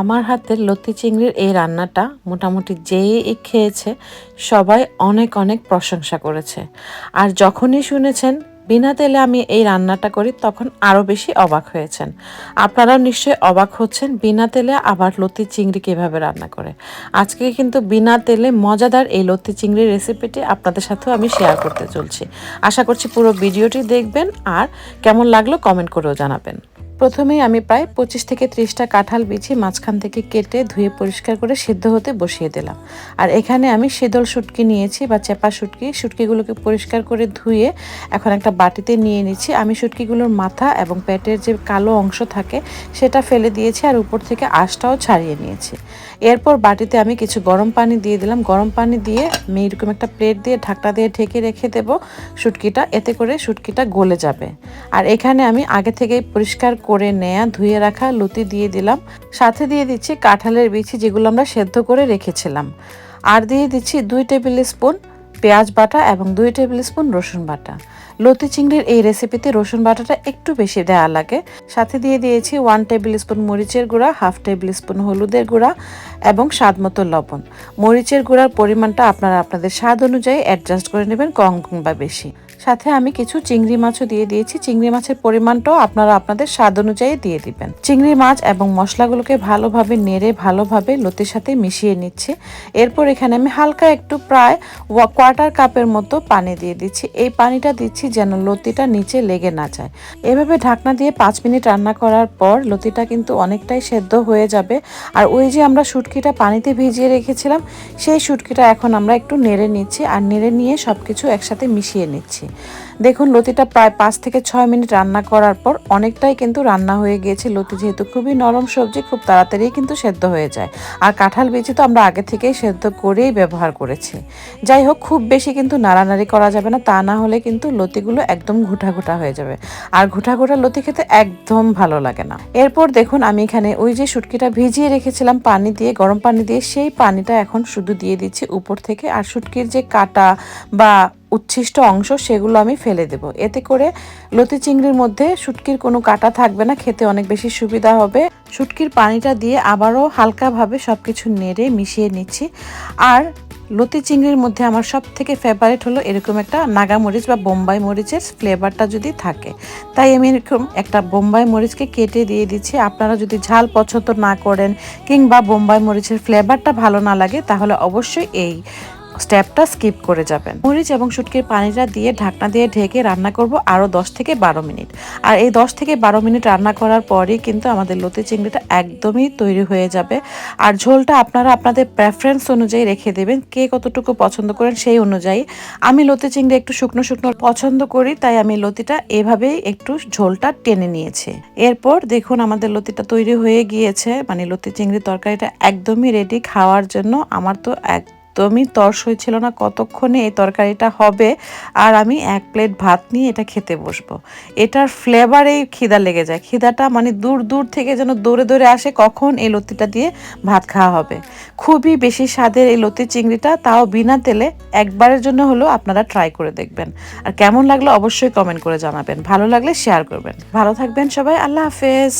আমার হাতের লতি চিংড়ির এই রান্নাটা মোটামুটি যেই খেয়েছে সবাই অনেক অনেক প্রশংসা করেছে। আর যখনই শুনেছেন বিনা তেলে আমি এই রান্নাটা করি তখন আরও বেশি অবাক হয়েছেন। আপনারাও নিশ্চয়ই অবাক হচ্ছেন বিনা তেলে আবার লতি চিংড়ি কীভাবে রান্না করে। আজকে কিন্তু বিনা তেলে মজাদার এই লতি চিংড়ির রেসিপিটি আপনাদের সাথেও আমি শেয়ার করতে চলছি। আশা করছি পুরো ভিডিওটি দেখবেন আর কেমন লাগলো কমেন্ট করেও জানাবেন। প্রথমেই আমি প্রায় 25 থেকে 30টা কাঁঠাল বিছি মাঝখান থেকে কেটে ধুয়ে পরিষ্কার করে সিদ্ধ হতে বসিয়ে দিলাম। আর এখানে আমি শীতল শুটকি নিয়েছি বা চেপা শুটকিগুলোকে পরিষ্কার করে ধুয়ে এখন একটা বাটিতে নিয়ে নিচ্ছি। আমি শুটকিগুলোর মাথা এবং পেটের যে কালো অংশ থাকে সেটা ফেলে দিয়েছি আর উপর থেকে আঁশটাও ছাড়িয়ে নিয়েছি। এরপর বাটিতে আমি কিছু গরম পানি দিয়ে দিলাম। গরম পানি দিয়ে আমি এরকম একটা প্লেট দিয়ে ঢাকনা দিয়ে ঢেকে রেখে দেব শুটকিটা, এতে করে শুটকিটা গলে যাবে। আর এখানে আমি আগে থেকেই পরিষ্কার করে নেয়া ধুয়ে রাখা লতি দিয়ে দিলাম, সাথে দিয়ে দিচ্ছি কাঁঠালের বিচি যেগুলো আমরা সেদ্ধ করে রেখেছিলাম, আর দিয়ে দিচ্ছি 2 টেবিল স্পুন পেঁয়াজ বাটা এবং 2 টেবিল স্পুন রসুন বাটা। লতি চিংড়ির এই রেসিপিতে রসুন বাটাটা একটু বেশি দেওয়া লাগে। সাথে দিয়ে দিয়েছি 1 টেবিল স্পুন মরিচের গুঁড়া, 1/2 টেবিল স্পুন হলুদের গুঁড়া এবং স্বাদ মতো লবণ। মরিচের গুঁড়ার পরিমাণটা আপনারা আপনাদের স্বাদ অনুযায়ী অ্যাডজাস্ট করে নেবেন, কম কিংবা বেশি। সাথে আমি কিছু চিংড়ি মাছও দিয়ে দিয়েছি। চিংড়ি মাছের পরিমাণটাও আপনারা আপনাদের স্বাদ অনুযায়ী দিয়ে দিবেন। চিংড়ি মাছ এবং মশলাগুলোকে ভালোভাবে নেড়ে ভালোভাবে লতির সাথে মিশিয়ে নিচ্ছি। এরপর এখানে আমি হালকা একটু প্রায় 1/4 কাপের মতো পানি দিয়ে দিচ্ছি। এই পানিটা দিচ্ছি যেন লতিটা নিচে লেগে না যায়। এভাবে ঢাকনা দিয়ে 5 মিনিট রান্না করার পর লতিটা কিন্তু অনেকটাই সেদ্ধ হয়ে যাবে। আর ওই যে আমরা শুটকিটা পানিতে ভিজিয়ে রেখেছিলাম সেই শুটকিটা এখন আমরা একটু নেড়ে নিচ্ছি আর নেড়ে নিয়ে সবকিছু একসাথে মিশিয়ে নিচ্ছি। দেখুন লতিটা প্রায় 5 থেকে 6 মিনিট রান্না করার পর অনেকটাই কিন্তু রান্না হয়ে গিয়েছে। লতি যেহেতু খুবই নরম সবজি, খুব তাড়াতাড়ি কিন্তু সেদ্ধ হয়ে যায়। আর কাঁঠাল বিচি তো আমরা আগে থেকেই সেদ্ধ করেই ব্যবহার করেছি। যাই হোক, খুব বেশি কিন্তু নাড়ানাড়ি করা যাবে না, তা না হলে কিন্তু লতিগুলো একদম ঘুটা ঘুটা হয়ে যাবে। আর ঘুটা ঘুটা লতি খেতে একদম ভালো লাগে না। এরপর দেখুন আমি এখানে ওই যে শুটকিটা ভিজিয়ে রেখেছিলাম পানি দিয়ে, গরম পানি দিয়ে, সেই পানিটা এখন শুধু দিয়ে দিচ্ছি উপর থেকে। আর শুটকির যে কাটা বা উচ্ছিষ্ট অংশ সেগুলো আমি ফেলে দেব। এতে করে লতি চিংড়ির মধ্যে শুটকির কোনো কাটা থাকবে না, খেতে অনেক বেশি সুবিধা হবে। শুটকির পানিটা দিয়ে আবারও হালকাভাবে সবকিছু নেড়ে মিশিয়ে নিচ্ছি। আর লতি চিংড়ির মধ্যে আমার সব থেকে ফেভারিট হলো এরকম একটা নাগা মরিচ বা বোম্বাই মরিচের ফ্লেভারটা যদি থাকে, তাই আমি এরকম একটা বোম্বাই মরিচকে কেটে দিয়ে দিচ্ছি। আপনারা যদি ঝাল পছন্দ না করেন কিংবা বোম্বাই মরিচের ফ্লেভারটা ভালো না লাগে তাহলে অবশ্যই এই স্টেপটা স্কিপ করে যাবেন। মরিচ এবং শুটকির পানিটা দিয়ে ঢাকনা দিয়ে ঢেকে রান্না করব আরও 10 থেকে 12 মিনিট। আর এই 10 থেকে 12 মিনিট রান্না করার পরেই কিন্তু আমাদের লতি চিংড়িটা একদমই তৈরি হয়ে যাবে। আর ঝোলটা আপনারা আপনাদের প্রেফারেন্স অনুযায়ী রেখে দেবেন, কে কতটুকু পছন্দ করেন সেই অনুযায়ী। আমি লতি চিংড়ি একটু শুকনো শুকনো পছন্দ করি, তাই আমি লতিটা এভাবেই একটু ঝোলটা টেনে নিয়েছি। এরপর দেখুন আমাদের লতিটা তৈরি হয়ে গিয়েছে, মানে লতি চিংড়ির তরকারিটা একদমই রেডি খাওয়ার জন্য। আমার তো একদমই তর্স হয়েছিল না কতক্ষণে এই তরকারিটা হবে। আর আমি 1 প্লেট ভাত নিয়ে এটা খেতে বসবো। এটার ফ্লেভারেই খিদা লেগে যায়, খিদাটা মানে দূর দূর থেকে যেন দৌড়ে দৌড়ে আসে কখন এই লতিটা দিয়ে ভাত খাওয়া হবে। খুবই বেশি স্বাদের এই লতি চিংড়িটা, তাও বিনা তেলে। একবারের জন্য হলেও আপনারা ট্রাই করে দেখবেন। আর কেমন লাগলো অবশ্যই কমেন্ট করে জানাবেন, ভালো লাগলে শেয়ার করবেন। ভালো থাকবেন সবাই, আল্লাহ হাফেজ।